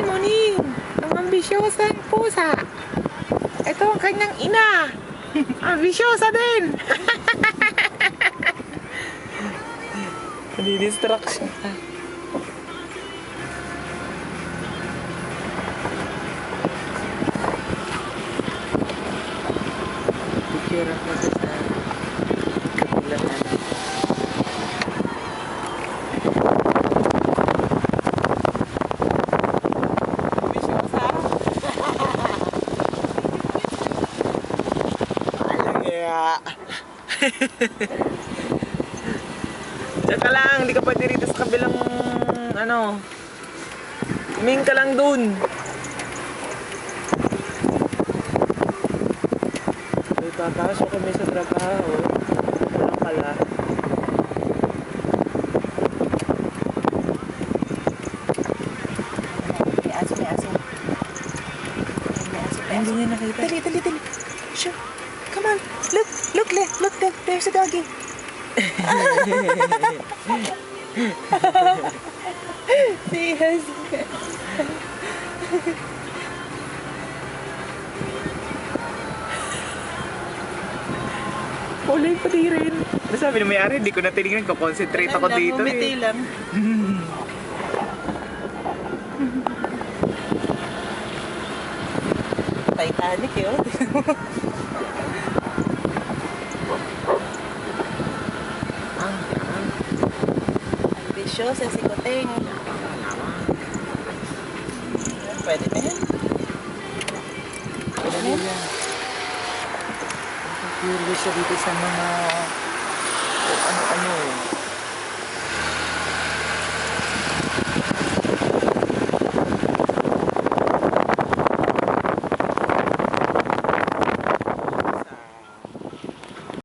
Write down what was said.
Muning, ang ambisyosang pusa. Ito ang kanyang ina. Ambisyosa din. Nadi-distraction ka. Picture ako sa kabilang. Tsaka lang, hindi ka pwede rito sa kabilang ano. Tumingin ka lang dun. May papasok kami sa trabaho. Walang pala. May aso, may aso. May aso, may aso. Hindi niya nakita. Dali. Sure. Come on. Look, there's a doggy. Yes. Kulay pa di rin. Sabi na may-ari, hindi ko na tinignan ko. Concentrate ako dito. Umiti lang. Titanic eh, oh. Ambisyosa si Koteng. Pwede na yan. Pwede na yan. Curious siya dito sa mga ano